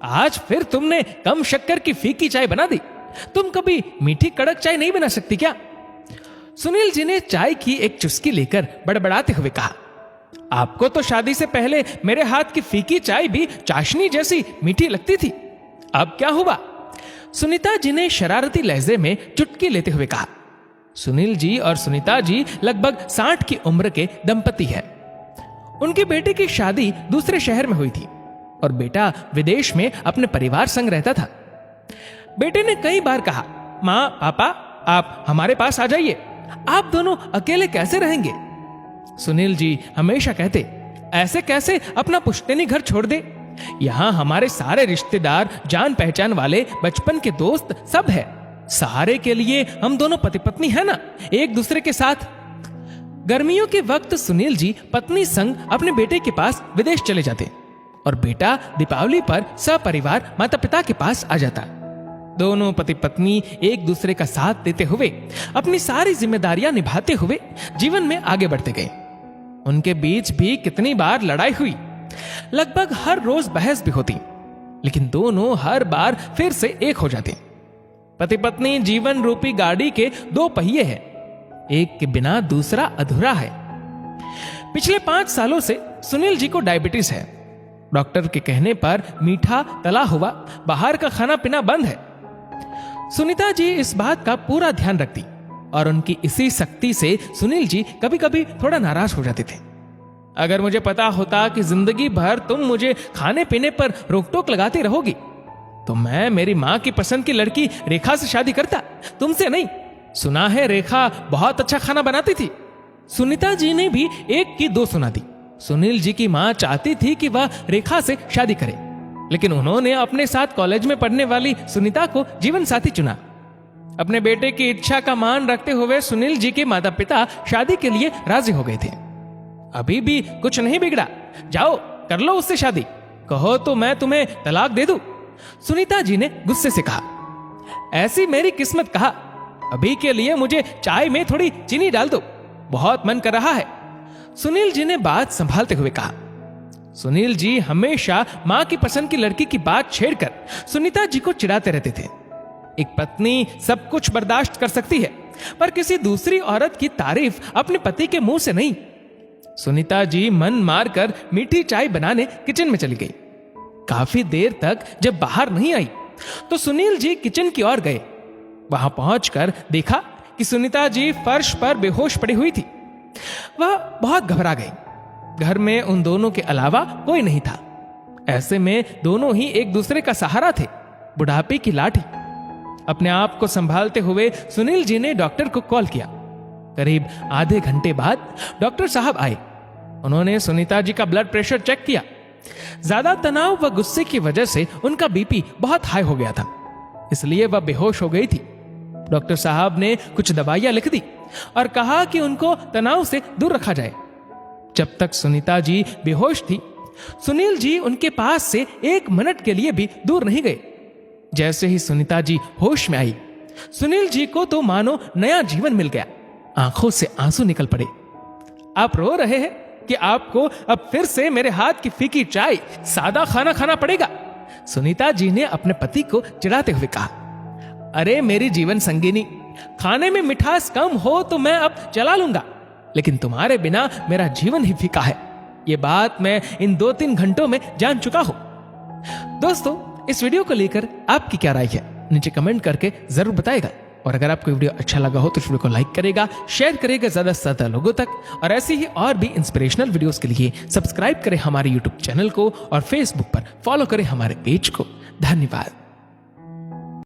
आज फिर तुमने कम शक्कर की फीकी चाय बना दी। तुम कभी मीठी कड़क चाय नहीं बना सकती क्या? सुनील जी ने चाय की एक चुस्की लेकर बड़बड़ाते हुए कहा, आपको तो शादी से पहले मेरे हाथ की फीकी चाय भी चाशनी जैसी मीठी लगती थी, अब क्या हुआ? सुनीता जी ने शरारती लहजे में चुटकी लेते हुए कहा। सुनील जी और सुनीता जी लगभग 60 की उम्र के दंपति हैं। उनके बेटे की शादी दूसरे शहर में हुई थी और बेटा विदेश में अपने परिवार संग रहता था। बेटे ने कई बार कहा, माँ पापा आप हमारे पास आ जाइए, आप दोनों अकेले कैसे रहेंगे? सुनील जी हमेशा कहते, ऐसे कैसे अपना पुश्तैनी घर छोड़ दे, यहां हमारे सारे रिश्तेदार, जान पहचान वाले, बचपन के दोस्त सब है, सहारे के लिए हम दोनों पति पत्नी है ना, एक दूसरे के साथ। गर्मियों के वक्त सुनील जी पत्नी संग अपने बेटे के पास विदेश चले जाते और बेटा दीपावली पर सपरिवार माता पिता के पास आ जाता। दोनों पति पत्नी एक दूसरे का साथ देते हुए, अपनी सारी जिम्मेदारियां निभाते हुए जीवन में आगे बढ़ते गए। उनके बीच भी कितनी बार लड़ाई हुई, लगभग हर रोज बहस भी होती, लेकिन दोनों हर बार फिर से एक हो जाते। पति पत्नी जीवन रूपी गाड़ी के दो पहिए हैं, एक के बिना दूसरा अधूरा है। पिछले 5 सालों से सुनील जी को डायबिटीज है। डॉक्टर के कहने पर मीठा तला हुआ बाहर का खाना पीना बंद है। सुनीता जी इस बात का पूरा ध्यान रखती और उनकी इसी सख्ती से सुनील जी कभी कभी थोड़ा नाराज हो जाते थे। अगर मुझे पता होता कि जिंदगी भर तुम मुझे खाने पीने पर रोक टोक लगाती रहोगी तो मैं मेरी माँ की पसंद की लड़की रेखा से शादी करता, तुमसे नहीं। सुना है रेखा बहुत अच्छा खाना बनाती थी। सुनीता जी ने भी एक की दो सुना दी। सुनील जी की माँ चाहती थी कि वह रेखा से शादी करे, लेकिन उन्होंने अपने साथ कॉलेज में पढ़ने वाली सुनीता को जीवन साथी चुना। अपने बेटे की इच्छा का मान रखते हुए सुनील जी के माता पिता शादी के लिए राजी हो गए थे। अभी भी कुछ नहीं बिगड़ा, जाओ कर लो उससे शादी, कहो तो मैं तुम्हें तलाक दे दूं। सुनीता जी ने गुस्से से कहा, ऐसी मेरी किस्मत कहा, अभी के लिए मुझे चाय में थोड़ी चीनी डाल दो, बहुत मन कर रहा है। सुनील जी ने बात संभालते हुए कहा। सुनील जी हमेशा मां की पसंद की लड़की की बात छेड़कर सुनीता जी को चिढ़ाते रहते थे। एक पत्नी सब कुछ बर्दाश्त कर सकती है, पर किसी दूसरी औरत की तारीफ अपने पति के मुंह से नहीं। सुनीता जी मन मारकर मीठी चाय बनाने किचन में चली गई। काफी देर तक जब बाहर नहीं आई तो सुनील जी किचन की ओर गए। वहां पहुंचकर देखा कि सुनीता जी फर्श पर बेहोश पड़ी हुई थी। वह बहुत घबरा गई। घर में उन दोनों के अलावा कोई नहीं था। ऐसे में दोनों ही एक दूसरे का सहारा थे, बुढ़ापे की लाठी। अपने आप को संभालते हुए सुनील जी ने डॉक्टर को कॉल किया। करीब आधे घंटे बाद डॉक्टर साहब आए। उन्होंने सुनीता जी का ब्लड प्रेशर चेक किया। ज्यादा तनाव व गुस्से की वजह से उनका बीपी बहुत हाई हो गया था, इसलिए वह बेहोश हो गई थी। डॉक्टर साहब ने कुछ दवाइयां लिख दी और कहा कि उनको तनाव से दूर रखा जाए। जब तक सुनीता जी बेहोश थी, सुनील जी उनके पास से 1 मिनट के लिए भी दूर नहीं गए। जैसे ही सुनीता जी होश में आई, सुनील जी को तो मानो नया जीवन मिल गया। आंखों से आंसू निकल पड़े। आप रो रहे हैं कि आपको अब फिर से मेरे हाथ की फीकी चाय, सादा खाना खाना पड़ेगा, सुनीता जी ने अपने पति को चिढ़ाते हुए कहा। अरे मेरी जीवन संगिनी, खाने में मिठास कम हो तो मैं अब चला लूंगा, लेकिन तुम्हारे बिना मेरा जीवन ही फीका है। ये बात मैं इन 2-3 घंटों में जान चुका हूं। दोस्तों, इस वीडियो को लेकर आपकी क्या राय है, नीचे कमेंट करके जरूर बताएगा। और अगर आपको वीडियो अच्छा लगा हो तो वीडियो को लाइक करेगा, शेयर करेगा ज्यादा से ज्यादा लोगों तक, और ऐसी ही और भी इंस्पिरेशनल वीडियोस के लिए सब्सक्राइब करें हमारे यूट्यूब चैनल को और फेसबुक पर फॉलो करें हमारे पेज को। धन्यवाद।